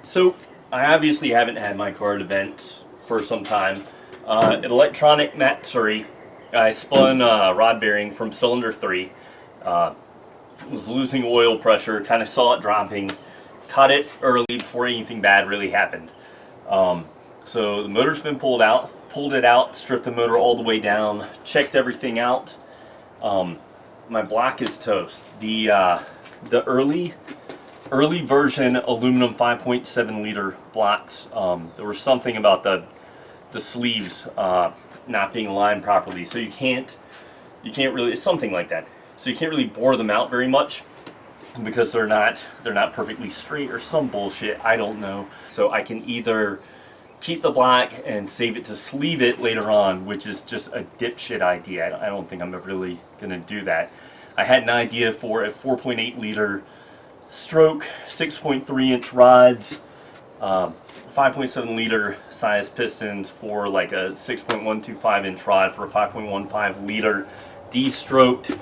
So, I obviously haven't had my car at events for some time. At Electronic Matsuri, I spun a rod bearing from cylinder 3. Was losing oil pressure, kind of saw it dropping, caught it early before anything bad really happened. So the motor's been pulled it out, stripped the motor all the way down, checked everything out. My block is toast. The early version aluminum 5.7 liter blocks, there was something about the sleeves not being aligned properly, so you can't really, it's something like that. So you can't really bore them out very much because they're not perfectly straight or some bullshit, I don't know. So I can either keep the block and save it to sleeve it later on, which is just a dipshit idea. I don't think I'm ever really gonna do that. I had an idea for a 4.8 liter stroke, 6.3 inch rods, 5.7 liter size pistons for like a 6.125 inch rod for a 5.15 liter D-stroked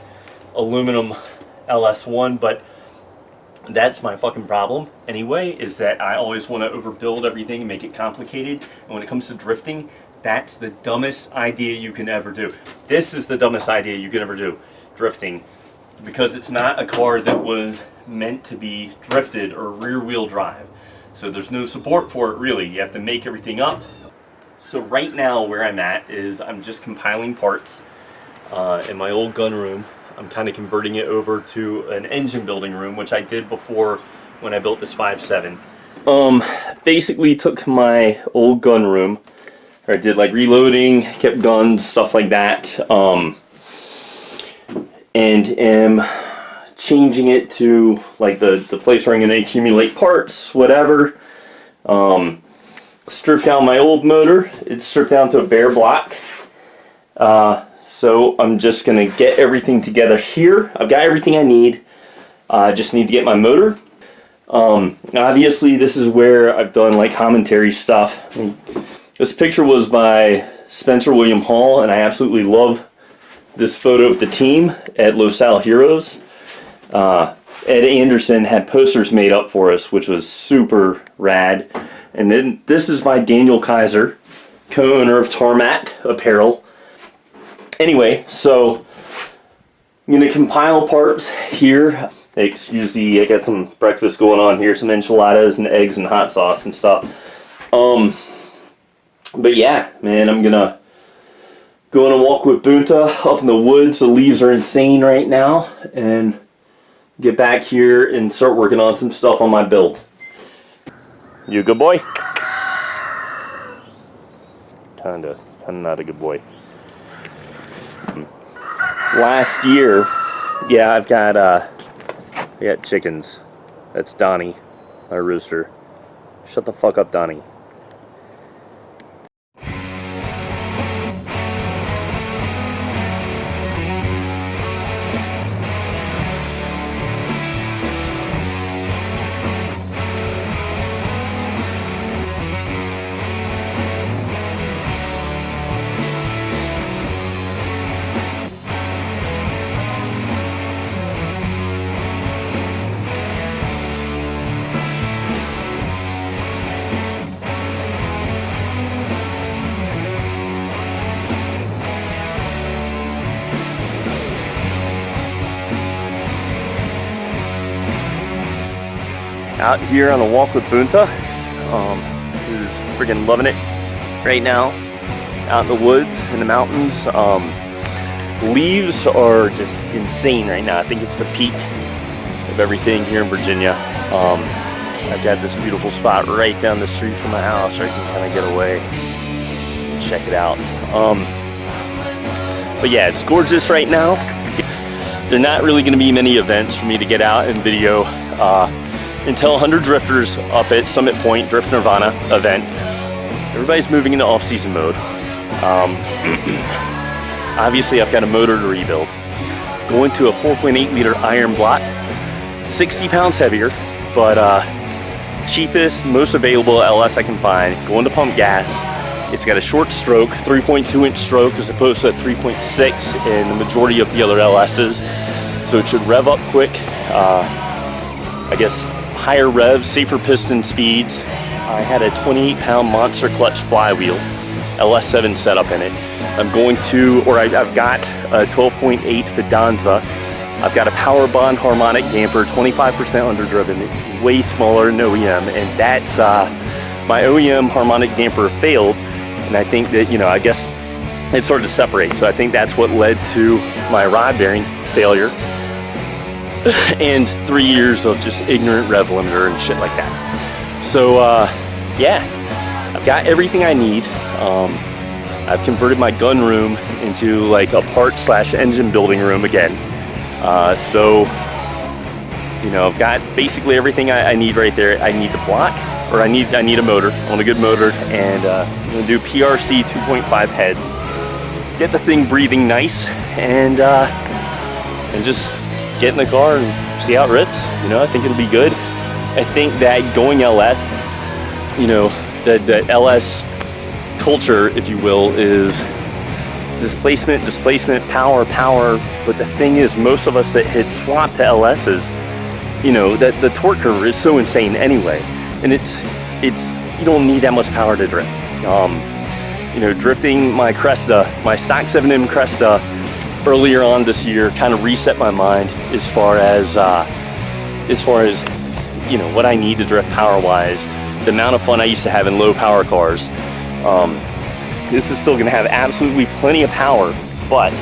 aluminum LS1, but that's my fucking problem anyway, is that I always want to overbuild everything and make it complicated, and when it comes to drifting, that's the dumbest idea you can ever do. This is the dumbest idea you can ever do, drifting, because it's not a car that was meant to be drifted or rear wheel drive. So there's no support for it really. You have to make everything up. So right now where I'm at is I'm just compiling parts in my old gun room. I'm kind of converting it over to an engine building room, which I did before when I built this 5.7. Basically took my old gun room, or I did like reloading, kept guns, stuff like that, and am changing it to like the place where I'm going to accumulate parts, whatever. Stripped down my old motor. It's stripped down to a bare block. So I'm just going to get everything together here. I've got everything I need. I just need to get my motor. Obviously this is where I've done like commentary stuff. This picture was by Spencer William Hall, and I absolutely love this photo of the team at Los Al Heroes. Ed Anderson had posters made up for us, which was super rad. And then this is by Daniel Kaiser, co-owner of Tarmac Apparel. Anyway, so I'm going to compile parts here. Excuse I got some breakfast going on here, some enchiladas and eggs and hot sauce and stuff. But yeah, man, I'm going to go on a walk with Bunta up in the woods. The leaves are insane right now, and get back here and start working on some stuff on my build. You a good boy? Kinda not a good boy. Last year, yeah, I got chickens. That's Donnie, my rooster. Shut the fuck up, Donnie. Out here on a walk with Bunta, who's friggin' loving it right now, out in the woods, in the mountains. Leaves are just insane right now. I think it's the peak of everything here in Virginia. I've got this beautiful spot right down the street from my house where I can kind of get away and check it out. But yeah, it's gorgeous right now. There are not really going to be many events for me to get out and video until 100 drifters up at Summit Point Drift Nirvana event. Everybody's moving into off-season mode. Obviously I've got a motor to rebuild. Going to a 4.8 liter iron block, 60 pounds heavier, but cheapest, most available LS I can find. Going to pump gas. It's got a short stroke, 3.2 inch stroke as opposed to 3.6 in the majority of the other LS's. So it should rev up quick. I guess higher revs, safer piston speeds. I had a 28-pound monster clutch flywheel, LS7 setup in it. I'm going to, or I've got a 12.8 Fidanza. I've got a power bond harmonic damper, 25% underdriven. It's way smaller than OEM, and that's my OEM harmonic damper failed, and I think that, you know, I guess it started to separate. So I think that's what led to my rod bearing failure and 3 years of just ignorant rev limiter and shit like that. So yeah, I've got everything I need. I've converted my gun room into like a part/engine building room again. So, you know, I've got basically everything I need right there. I need the block, or I need a motor. I want a good motor, and I'm gonna do PRC 2.5 heads. Get the thing breathing nice, and just get in the car and see how it rips. You know, I think it'll be good. I think that going LS, you know, the LS culture, if you will, is displacement, power. But the thing is, most of us that hit swap to LS's, you know, that the torque curve is so insane anyway, and it's you don't need that much power to drift. You know, drifting my Cresta, my stock 7M Cresta earlier on this year kind of reset my mind as far as you know, what I need to drift power wise, the amount of fun I used to have in low power cars. This is still going to have absolutely plenty of power, but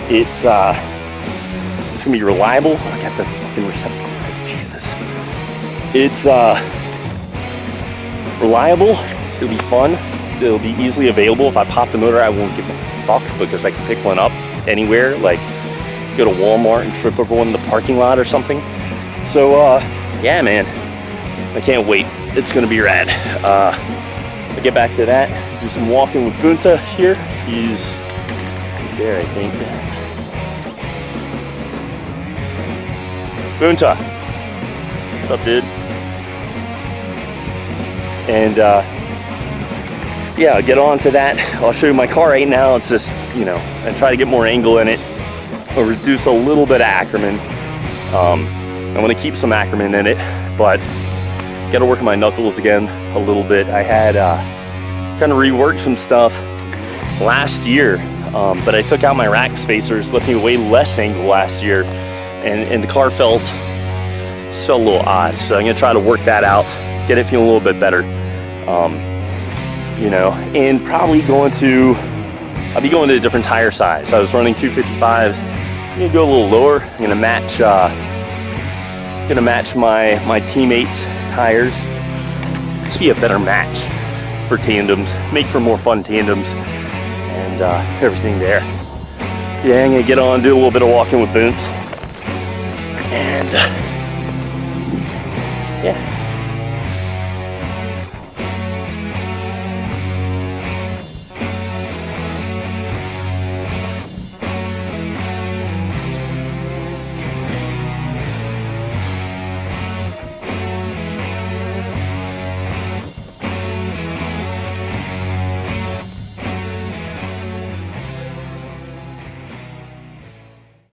it's going to be reliable. I got the fucking receptacles. Jesus. It's reliable. It'll be fun. It'll be easily available. If I pop the motor, I won't give a fuck because I can pick one up anywhere. Like go to Walmart and trip over one in the parking lot or something. So yeah, man, I can't wait. It's going to be rad. I'll get back to that. Do some walking with Bunta here. He's there, I think. Bunta, what's up, dude? And yeah, I'll get on to that. I'll show you my car right now. It's just, you know, and try to get more angle in it. I'll reduce a little bit of Ackerman. I want to keep some Ackerman in it, but got to work on my knuckles again a little bit. I had kind of reworked some stuff last year, but I took out my rack spacers, left me way less angle last year, and the car felt a little odd. So I'm gonna try to work that out, get it feeling a little bit better. You know, and probably I'll be going to a different tire size. I was running 255s. I'm gonna go a little lower. I'm gonna match my teammates' tires. Just be a better match for tandems, make for more fun tandems, and everything there. Yeah, I'm gonna get on, do a little bit of walking with Bunta, and